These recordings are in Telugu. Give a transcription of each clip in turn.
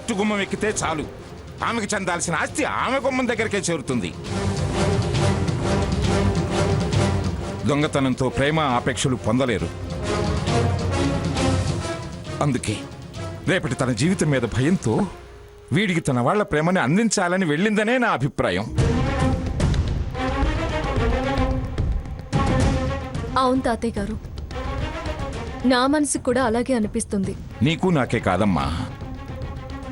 కోర్టు గుమ్మం ఎక్కితే చాలు ఆమెకు చెందాల్సిన ఆస్తి ఆమె గుమ్మం దగ్గరికే చేరుతుంది. దొంగతనంతో ప్రేమ ఆపేక్షలు పొందలేరు. అందుకే రేపటి తన జీవితం మీద భయంతో వీడికి తన వాళ్ల ప్రేమని అందించాలని వెళ్ళిందనే నా అభిప్రాయం. అవును తాతయ్య గారు, నా మనసుకు కూడా అలాగే అనిపిస్తుంది. నీకు నాకే కాదమ్మా,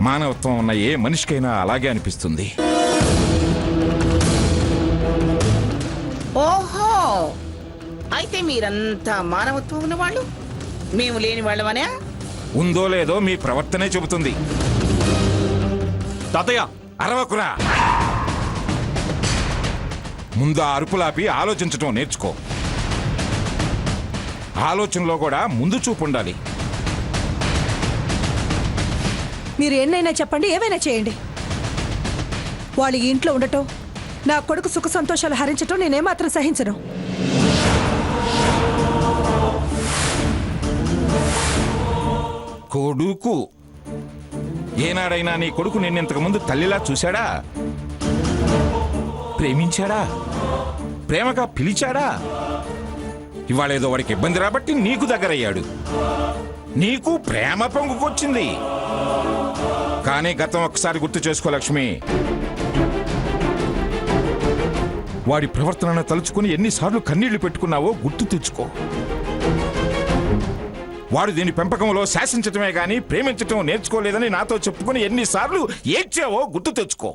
మానవత్వం ఉన్న ఏ మనిషికైనా అలాగే అనిపిస్తుంది. ఓహో, అయితే మీరంతా మానవత్వం ఉన్నవాళ్ళు, మేము లేని వాళ్ళమనే? ఉందో లేదో మీ ప్రవర్తనే చెబుతుంది. తాతయ్య అరవకురా, ముందు ఆ అరుపులాపి ఆలోచించటం నేర్చుకో. ఆలోచనలో కూడా ముందు చూపు ఉండాలి. మీరు ఎన్నైనా చెప్పండి, ఏమైనా చేయండి. వాళ్ళు ఈ ఇంట్లో ఉండటం, నా కొడుకు సుఖ సంతోషాలు హరించటం నేనేమాత్రం సహించను. కొడుకు ఏనాడైనా నీ కొడుకు నిన్నింతకు ముందు తల్లిలా చూశాడా? ప్రేమించాడా? ప్రేమగా పిలిచాడా? ఇవాళేదో వాడికి ఇబ్బంది రాబట్టి నీకు దగ్గరయ్యాడు, నీకు ప్రేమ పొంగుకొచ్చింది. కానీ గతం ఒక్కసారి గుర్తు చేసుకో లక్ష్మి. వాడి ప్రవర్తనను తలుచుకుని ఎన్నిసార్లు కన్నీళ్లు పెట్టుకున్నావో గుర్తు తెచ్చుకో. వాడు దీని పెంపకంలో శాసించటమే గాని ప్రేమించటం నేర్చుకోలేదని నాతో చెప్పుకుని ఎన్నిసార్లు ఏడ్చావో గుర్తు తెచ్చుకో.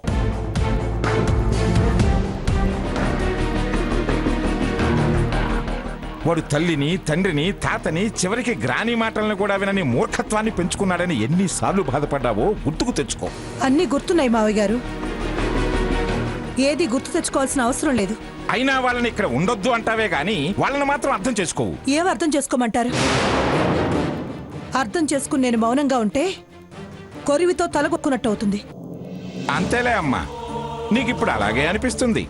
వాడు తల్లిని, తండ్రిని, తాతని, చివరికి గ్రాని మాటలను కూడా వినని మూర్ఖత్వాన్ని పెంచుకున్నాడని ఎన్నిసార్లు బాధపడ్డావో గుర్తుకు తెచ్చుకో. అన్నీ గుర్తున్నాయి మావయ్య గారు, ఏది గుర్తు తెచ్చుకోవాల్సిన అవసరం లేదు. అయినా వాళ్ళని ఇక్కడ ఉండొద్దు అంటావే గాని వాళ్ళని మాత్రం అర్థం చేసుకోవు. ఏం అర్థం చేసుకోమంటారు? అర్థం చేసుకుని నేను మౌనంగా ఉంటే కొరివితో తలగొక్కున్నట్టు అవుతుంది. అంతేలే అమ్మా, నీకిప్పుడు అలాగే అనిపిస్తుంది.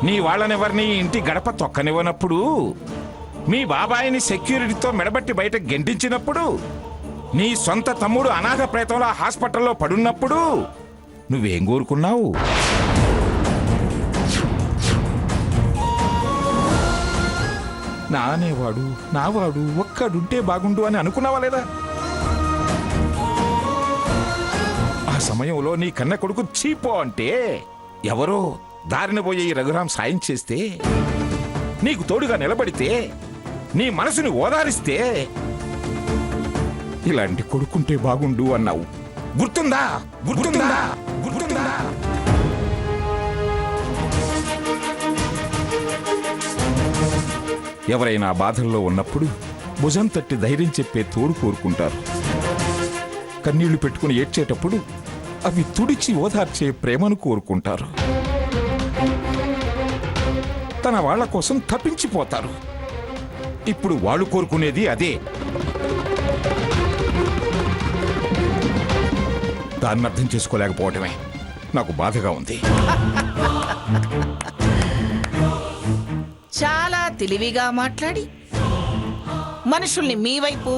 నీ వాళ్ళనెవరిని ఇంటి గడప తొక్కనివ్వనప్పుడు, మీ బాబాయిని సెక్యూరిటీతో మెడబట్టి బయట గెంటించినప్పుడు, నీ సొంత తమ్ముడు అనాథ ప్రేతంలో హాస్పిటల్లో పడున్నప్పుడు నువ్వేం కోరుకున్నావు? నానేవాడు, నావాడు ఒక్కడుంటే బాగుండు అని అనుకున్నావా లేదా? ఆ సమయంలో నీ కన్న కొడుకు చీపో అంటే ఎవరో దారిన పోయే ఈ రఘురాం సాయం చేస్తే, నీకు తోడుగా నిలబడితే, నీ మనసుని ఓదారిస్తే, ఇలాంటి కొడుకుంటే బాగుండు అన్నావు. గుర్తుందా? గుర్తుందా? గుర్తుందా? ఎవరైనా బాధల్లో ఉన్నప్పుడు భుజం తట్టి ధైర్యం చెప్పే తోడు కోరుకుంటారు. కన్నీళ్లు పెట్టుకుని ఏడ్చేటప్పుడు అవి తుడిచి ఓదార్చే ప్రేమను కోరుకుంటారు. తన వాళ్ల కోసం తప్పించిపోతారు. ఇప్పుడు వాళ్ళు కోరుకునేది అదే. దాన్ని అర్థం చేసుకోలేకపోవటమే నాకు బాధగా ఉంది. చాలా తెలివిగా మాట్లాడి మనుషుల్ని మీ వైపు,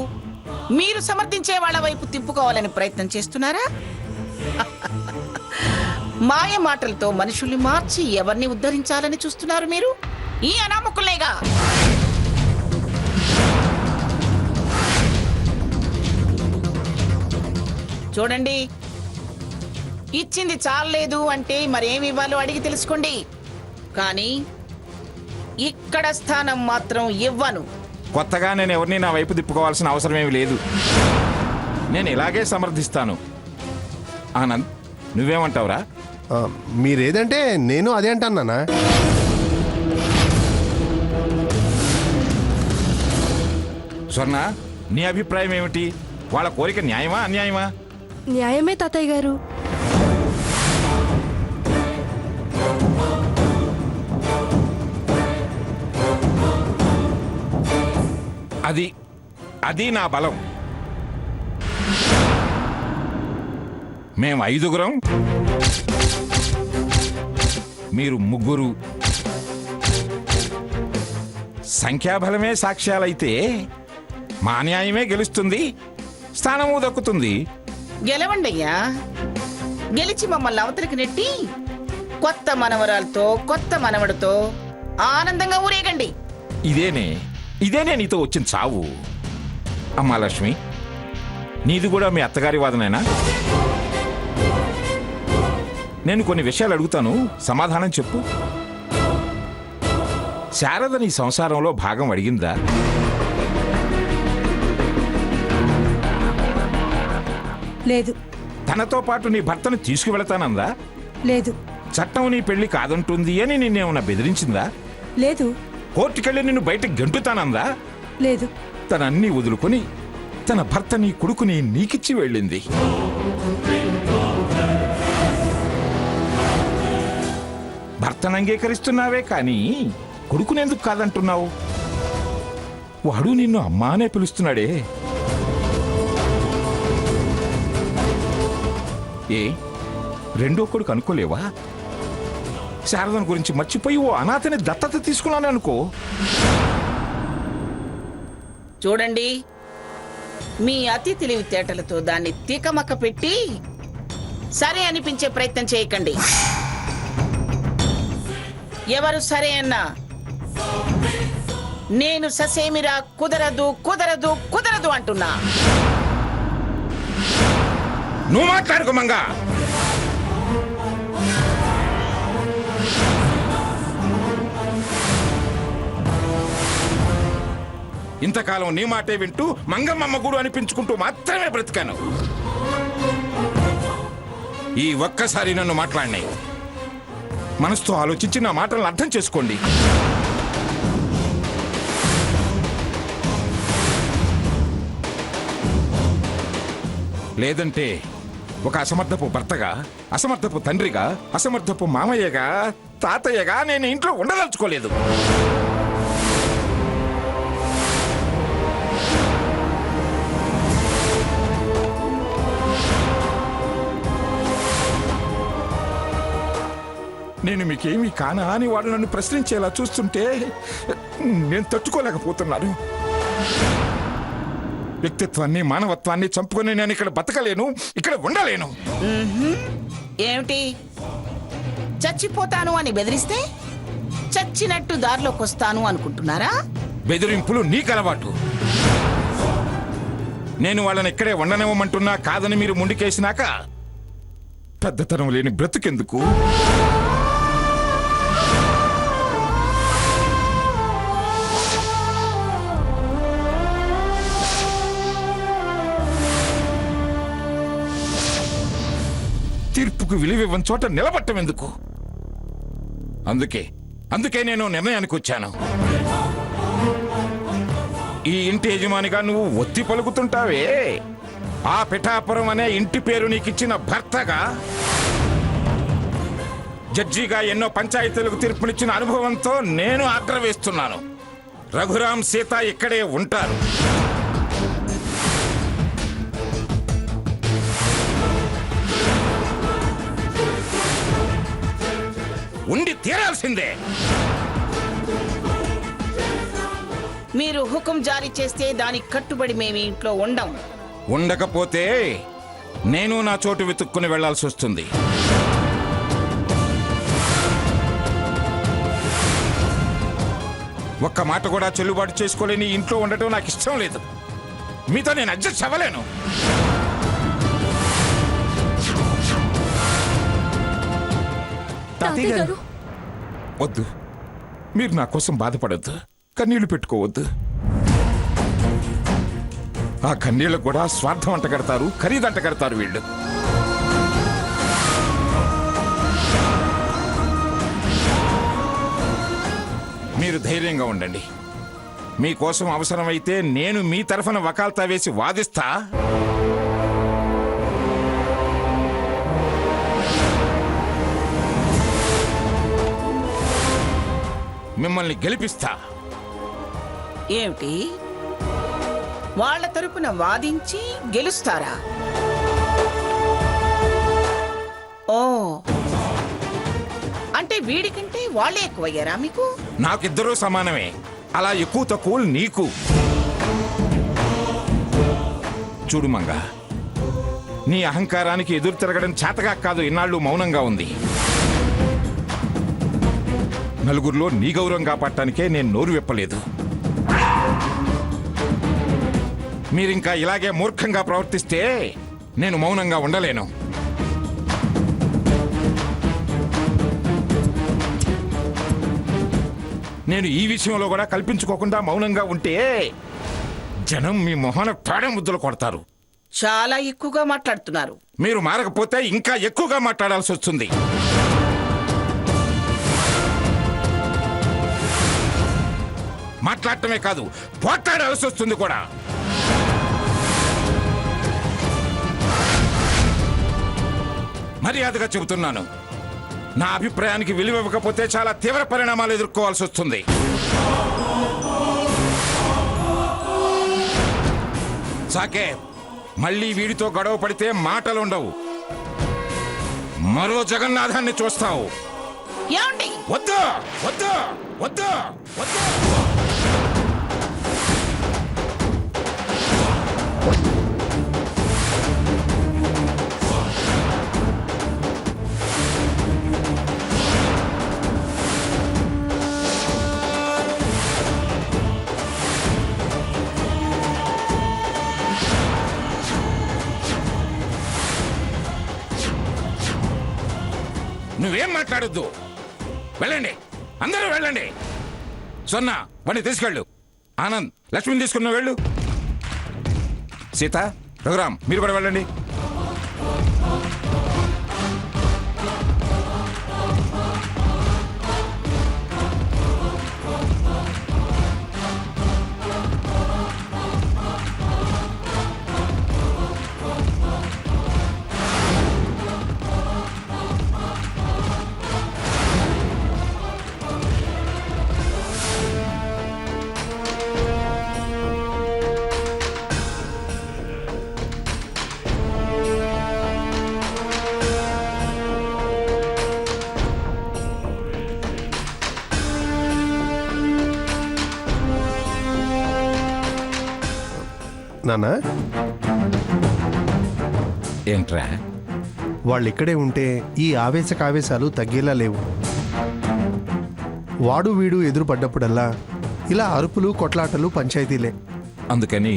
మీరు సమర్థించే వాళ్ళ వైపు తిప్పుకోవాలని ప్రయత్నం చేస్తున్నారా? మాయ మాటలతో మనుషుల్ని మార్చి ఎవరిని ఉద్ధరించాలని చూస్తున్నారు మీరు? ఈ అనామకులేగా. చూడండి, ఇచ్చింది చాలలేదు అంటే మరేమి ఇవ్వాలో అడిగి తెలుసుకోండి. కానీ ఇక్కడ స్థానం మాత్రం ఇవ్వను. కొత్తగా నేను ఎవరిని నా వైపు తిప్పుకోవాల్సిన అవసరం ఏమి లేదు. నేను ఇలాగే సమర్థిస్తాను. ఆనంద్, నువ్వేమంటావురా? మీరేదంటే నేను అదే అంటానా? స్వర్ణ, నీ అభిప్రాయం ఏమిటి? వాళ్ళ కోరిక న్యాయమా అన్యాయమా? న్యాయమే తాతయ్య గారు. అది అది నా బలం. మేము 5గురం, మీరు 3. సంఖ్యాబలమే సాక్ష్యాలైతే మా న్యాయమే గెలుస్తుంది, స్థానము దక్కుతుంది. గెలవండి అయ్యా. గెలిచి మమ్మల్ని అవతలికి నెట్టి కొత్త మనవరాలతో కొత్త మనవడితో ఆనందంగా ఊరేగండి. ఇదేనే నీతో వచ్చిన చావు. అమ్మా లక్ష్మి, నీది కూడా మీ అత్తగారి వాదనేనా? నేను కొన్ని విషయాలు అడుగుతాను, సమాధానం చెప్పు. శారద నీ సంసారంలో భాగం అడిగిందా? లేదు. తనతో పాటు నీ భర్తను తీసుకువెళతానందా? లేదు. చట్టం నీ పెళ్లి కాదంటుంది అని నిన్నేమన్నా బెదిరించిందా? లేదు. కోర్టుకెళ్ళి నిన్ను బయట గెంటుతానందా? లేదు. తనన్నీ వదులుకొని తన భర్త నీ కొడుకుని నీకిచ్చి వెళ్ళింది. భర్తను అంగీకరిస్తున్నావే కానీ కొడుకునెందుకు కాదంటున్నావు? వాడు నిన్ను అమ్మానే పిలుస్తున్నాడే. ఏ రెండో కొడుకు అనుకోలేవా? శారదను గురించి మర్చిపోయి ఓ అనాథని దత్తత తీసుకున్నాను అనుకో. చూడండి, మీ అతి తెలివితేటలతో దాన్ని తీకమక్క పెట్టి సరే అనిపించే ప్రయత్నం చేయకండి. ఎవరు సరే అన్నా నేను ససేమిరా కుదరదు కుదరదు కుదరదు అంటున్నా. నువ్వు మాట్లాడుకో మంగా. ఇంతకాలం నీ మాటే వింటూ మంగమ్మమ్మ గుడు అనిపించుకుంటూ మాత్రమే బ్రతికాను. ఈ ఒక్కసారి నన్ను మాట్లాడినాయి. మనసుతో ఆలోచించి నా మాటలను అర్థం చేసుకోండి. లేదంటే ఒక అసమర్థపు భర్తగా, అసమర్థపు తండ్రిగా, అసమర్థపు మామయ్యగా, తాతయ్యగా నేను ఇంట్లో ఉండదలుచుకోలేదు. నేను మీకేమీ కానా అని వాడు నన్ను ప్రశ్నించేలా చూస్తుంటే నేను తట్టుకోలేకపోతున్నాను. వ్యక్తిత్వాన్ని, మానవత్వాన్ని చంపుకొని నేను ఇక్కడ బతకలేను, ఇక్కడ ఉండలేను. ఏమిటి, చచ్చిపోతాను అని బెదిరిస్తే చచ్చినట్టు దారిలోకి వస్తాను అనుకుంటున్నారా? బెదిరింపులు నీకు అలవాటు. నేను వాళ్ళని ఇక్కడే ఉండనివ్వమంటున్నా కాదని మీరు ముందుకేసినాక పెద్దతనం లేని బ్రతుకెందుకు? తీర్పుకు విలువివ్వని చోట నిలబట్టం ఎందుకు? అందుకే నేను నిర్ణయానికి వచ్చాను. ఈ ఇంటి యజమానిగా నువ్వు ఒత్తి పలుకుతుంటావే, ఆ పిఠాపురం అనే ఇంటి పేరు నీకిచ్చిన భర్తగా, జడ్జిగా ఎన్నో పంచాయతీలకు తీర్పునిచ్చిన అనుభవంతో నేను ఆర్డర్ వేస్తున్నాను. రఘురాం, సీత ఇక్కడే ఉంటారు. ఉండి తీరాల్సిందే. మీరు హుకుం జారీ చేస్తే దానికి కట్టుబడి మేము ఇంట్లో ఉండం. ఉండకపోతే నేను నా చోటు వెతుక్కుని వెళ్లాల్సి వస్తుంది. ఒక్క మాట కూడా చెల్లుబాటు చేసుకోలేని ఇంట్లో ఉండటం నాకు ఇష్టం లేదు. మీతో నేను అడ్జస్ట్ అవ్వలేను. తాతయ్య గారు, వద్దు, మీరు నా కోసం బాధపడద్దు, కన్నీళ్లు పెట్టుకోవద్దు. ఆ కన్నీళ్లకు కూడా స్వార్థం అంటగడతారు, ఖరీదంట కడతారు వీళ్ళు. మీరు ధైర్యంగా ఉండండి. మీకోసం అవసరమైతే నేను మీ తరఫున వకాల్తా వేసి వాదిస్తా. మిమ్మల్ని గెలిపిస్తా. ఏమిటి, వాళ్ళ తరపున వాదించి గెలుస్తారా? ఓ, అంటే వీడికంటే వాళ్ళే ఎక్కువయ్యారా మీకు? నాకిద్దరూ సమానమే. అలా ఎక్కువ తక్కువ నీకు. చూడు మంగ, నీ అహంకారానికి ఎదురు తిరగడం చేతగా కాదు ఇన్నాళ్ళు మౌనంగా ఉంది. నలుగురిలో నీ గౌరవం కాపాడటానికే నేను నోరు విప్పలేదు. మీరింకా ఇలాగే మూర్ఖంగా ప్రవర్తిస్తే నేను మౌనంగా ఉండలేను. నేను ఈ విషయంలో కూడా కల్పించుకోకుండా మౌనంగా ఉంటే జనం మీ మొహన పేడ ముద్దలు కొడతారు. చాలా ఎక్కువగా మాట్లాడుతున్నారు. మీరు మారకపోతే ఇంకా ఎక్కువగా మాట్లాడాల్సి వస్తుంది. మాట్లాడటమే కాదు, పోట్లాడాల్సి వస్తుంది కూడా. మర్యాదగా చెబుతున్నాను, నా అభిప్రాయానికి విలువ ఇవ్వకపోతే చాలా తీవ్ర పరిణామాలు ఎదుర్కోవాల్సి వస్తుంది. సాకే, మళ్ళీ వీడితో గొడవ పడితే మాటలుండవు. మరో జగన్నాథాన్ని చూస్తావు. ఏమండి? వద్దు వద్దు వద్దు వద్దు. నువ్వేం మాట్లాడొద్దు. వెళ్ళండి, అందరూ వెళ్ళండి. సొన్నా వాడిని తీసుకెళ్ళు. ఆనంద్, లక్ష్మిని తీసుకున్న వెళ్ళు. సీత, రఘురాం, మీరు కూడా వెళ్ళండి. నాన్న, ఏంట్రా? వాళ్ళు ఇక్కడే ఉంటే ఈ ఆవేశాలు తగ్గేలా లేవు. వాడు వీడు ఎదురు పడ్డప్పుడల్లా ఇలా అరుపులు, కొట్లాటలు, పంచాయతీలే. అందుకని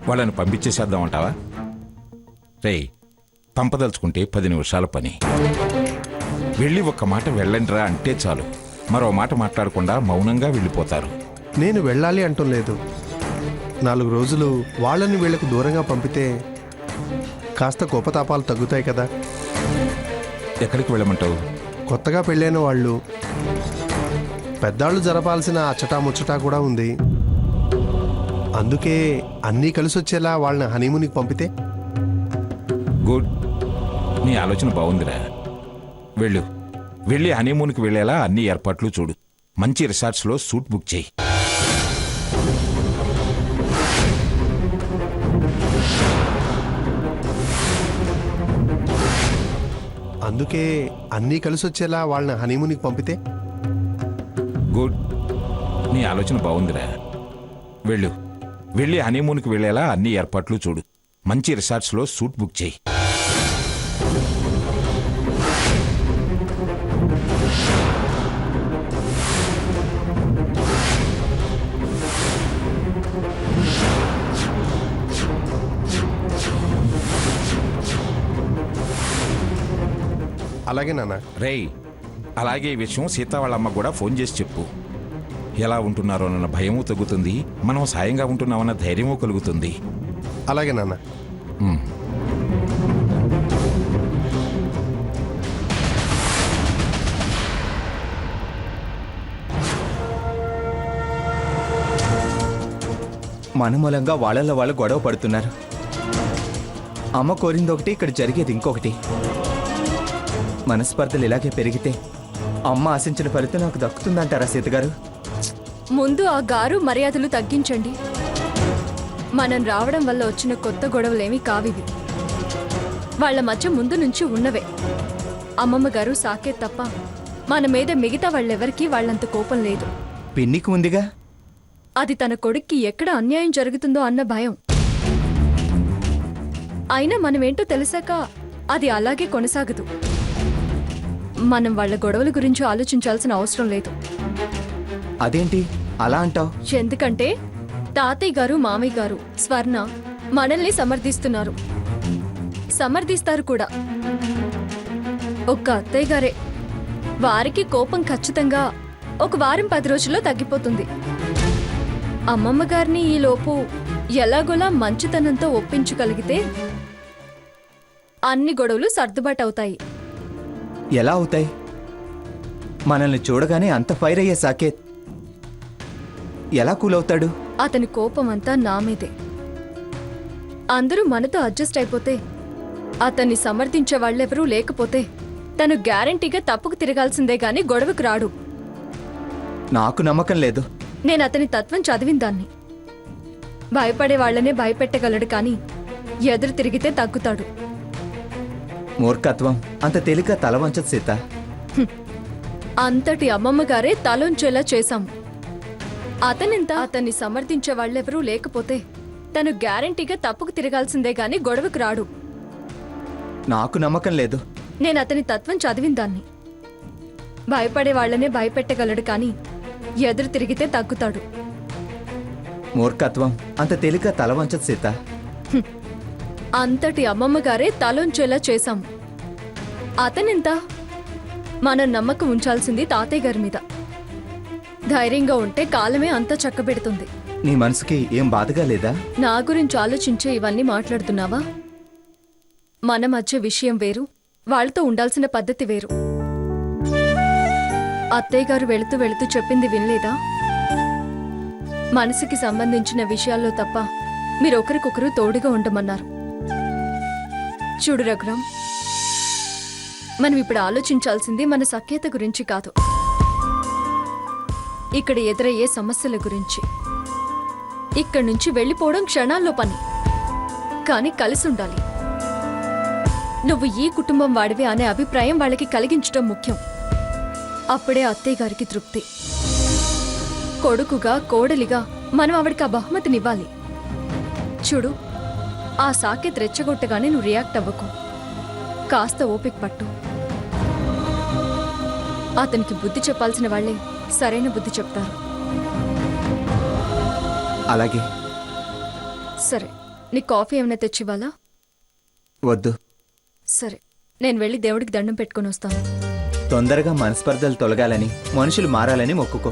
వాళ్ళని పంపించేసేద్దామంటావా? రేయ్, పంపదలుచుకుంటే 10 నిమిషాల పని. వెళ్ళి ఒక్క మాట వెళ్ళండిరా అంటే చాలు. మరో మాట మాట్లాడకుండా మౌనంగా వెళ్ళిపోతారు. నేను వెళ్ళాలి అంటం లేదు. 4 రోజులు వాళ్ళని వీళ్లకు దూరంగా పంపితే కాస్త కోపతాపాలు తగ్గుతాయి కదా. ఎక్కడికి వెళ్ళమంటావు? కొత్తగా పెళ్ళైన వాళ్ళు, పెద్దాళ్ళు జరపాల్సిన అచ్చటా ముచ్చటా కూడా ఉంది. అందుకే అన్నీ కలిసి వచ్చేలా వాళ్ళని హనీమూన్కి పంపితే. గుడ్, నీ ఆలోచన బాగుందిరా. వెళ్ళు, వెళ్ళి హనీమూన్కి వెళ్ళేలా అన్ని ఏర్పాట్లు చూడు. మంచి రిసార్ట్స్లో సూట్ బుక్ చేయి. అందుకే అన్నీ కలిసి వచ్చేలా వాళ్ళని హనీమూన్కి పంపితే. గుడ్, నీ ఆలోచన బాగుందిరా. వెళ్ళు, వెళ్ళి హనీమూన్కి వెళ్ళేలా అన్ని ఏర్పాట్లు చూడు. మంచి రిసార్ట్స్లో సూట్ బుక్ చేయి. అలాగే నాన్న. రేయ్, అలాగే ఈ విషయం సీత వాళ్ళ అమ్మ కూడా ఫోన్ చేసి చెప్పు. ఎలా ఉంటున్నారోనన్న భయమూ తగ్గుతుంది, మనం సాయంగా ఉంటున్నామన్న ధైర్యమూ కలుగుతుంది. అలాగే నాన్న. మన మూలంగా వాళ్ళల్లో వాళ్ళు గొడవ పడుతున్నారు. అమ్మ కోరింది ఒకటి, ఇక్కడ జరిగేది ఇంకొకటి. మనస్పర్ధలు ఇలాగే పెరిగితే అమ్మ ఆశించిన ఫలితం నాకు దక్కుతుందంటారా సీతగారు? ముందు ఆ గారు మర్యాదలు తగ్గించండి. మనం రావడం వల్ల వచ్చిన కొత్త గొడవలేమీ కావివి. వాళ్ళ మధ్య ముందు నుంచి ఉన్నవే. అమ్మమ్మ గారు సాకే తప్ప మన మీద మిగతా వాళ్ళెవరికీ వాళ్ళంత కోపం లేదు. పిన్నికి ఉందిగా. అది తన కొడుక్కి ఎక్కడ అన్యాయం జరుగుతుందో అన్న భయం. అయినా మనమేంటో తెలిసాక అది అలాగే కొనసాగదు. మనం వాళ్ళ గొడవల గురించి ఆలోచించాల్సిన అవసరం లేదు. అదేంటి అలా అంటావు? ఎందుకంటే తాతయ్య గారు మామయ్య గారు స్వర్ణ మనల్ని సమర్థిస్తున్నారు, సమర్థిస్తారు కూడా. ఒక్క అత్తయ్య గారే, వారికి కోపం ఖచ్చితంగా ఒక వారం 10 రోజుల్లో తగ్గిపోతుంది. అమ్మమ్మ గారిని ఈలోపు ఎలాగోలా మంచితనంతో ఒప్పించగలిగితే అన్ని గొడవలు సర్దుబాటు అవుతాయి. ఎలా అవుతాయి? మనల్ని చూడగానే అంత ఫైర్ అయ్యే సాకేత్ ఎలా కూలవుతాడు? అతని కోపం అంతా నా మీదే. అందరూ మనతో అడ్జస్ట్ అయిపోతే, అతన్ని సమర్థించే వాళ్ళెవరూ లేకపోతే తను గ్యారంటీగా తప్పుకు తిరగాల్సిందే గాని గొడవకు రాడు. నాకు నమ్మకం లేదు. నేను అతని తత్వం చదివిన దాన్ని. భయపడే వాళ్ళనే భయపెట్టగలడు కానీ ఎదురు తిరిగితే తగ్గుతాడు. మూర్ఖత్వం అంత తేలిక తల వంచదు సీత. అంతటి అమ్మమ్మ గారే తలొంచేలా చేశాం. అతన్ని సమర్థించే వాళ్ళెవరూ లేకపోతే తను గ్యారంటీగా తప్పుకు తిరగాల్సిందే గాని గొడవకు రాడు. నాకు నమ్మకం లేదు. నేను అతని తత్వం చదివిన దాన్ని. భయపడే వాళ్ళనే భయపెట్టగలడు కానీ ఎదురు తిరిగితే తగ్గుతాడు. మూర్ఖత్వం అంత తేలిక తల వంచదు సీత. అంతటి అమ్మమ్మ గారే తలొంచేలా చేశాం. అతనెంత? మనం నమ్మకం ఉంచాల్సింది తాతయ్య గారి మీద. ధైర్యంగా ఉంటే కాలమే అంతా చక్కబెడుతుంది. నీ మనసుకి ఏం బాధగా లేదా? నా గురించి ఆలోచించే ఇవన్నీ మాట్లాడుతున్నావా? మన మధ్య విషయం వేరు, వాళ్ళతో ఉండాల్సిన పద్ధతి వేరు. అత్తయ్య గారు వెళుతూ వెళుతూ చెప్పింది వినలేదా? మనసుకి సంబంధించిన విషయాల్లో తప్ప మీరొకరికొకరు తోడుగా ఉండమన్నారు. చూడు రఘురాం, మనం ఇప్పుడు ఆలోచించాల్సింది మన సఖ్యత గురించి కాదు, ఇక్కడ ఎదురయ్యే సమస్యల గురించి. ఇక్కడి నుంచి వెళ్ళిపోవడం క్షణాల్లో పని, కానీ కలిసి ఉండాలి. నువ్వు ఈ కుటుంబం వాడివే అనే అభిప్రాయం వాళ్ళకి కలిగించడం ముఖ్యం. అప్పుడే అత్తయ్య గారికి తృప్తి. కొడుకుగా కోడలిగా మనం ఆవిడకి ఆ బహుమతినివ్వాలి. చూడు, ఆ సాకేత్ రెచ్చగొట్టగానే నువ్వు రియాక్ట్ అవ్వకు. కాస్త ఓపిక పట్టు. అతనికి బుద్ధి చెప్పాల్సిన వాళ్లే సరైన బుద్ధి చెప్తారు. అలాగే. సరే, నీ కాఫీ ఏమైనా తెచ్చివ్వాలా? వద్దు. సరే, నేను వెళ్ళి దేవుడికి దండం పెట్టుకొని వస్తాను. తొందరగా మనస్పర్ధలు తొలగాలని, మనుషులు మారాలని మొక్కుకో.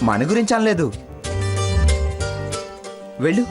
మన గురించి అనలేదు. వెళ్ళు.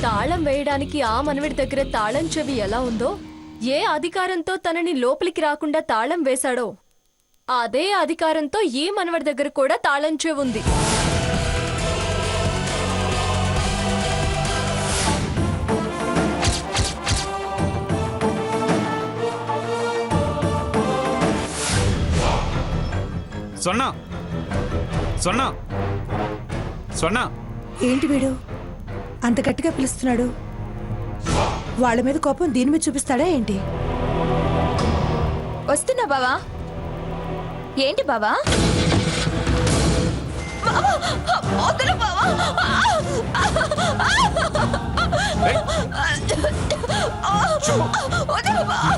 తాళం వేయడానికి ఆ మనవడి దగ్గర తాళం చెవి ఎలా ఉందో, ఏ అధికారంతో తనని లోపలికి రాకుండా తాళం వేశాడో అదే అధికారంతో ఈ మనవడి దగ్గర కూడా తాళం చెవి ఉంది. సొన్నా సొన్నా సొన్నా. ఏంటి వీడు అంత గట్టిగా పిలుస్తున్నాడు? వాళ్ళ మీద కోపం దీని మీద చూపిస్తాడా ఏంటి? వస్తున్నా బావా. ఏంటి బావా? వదలు బావా. వదలు బావా.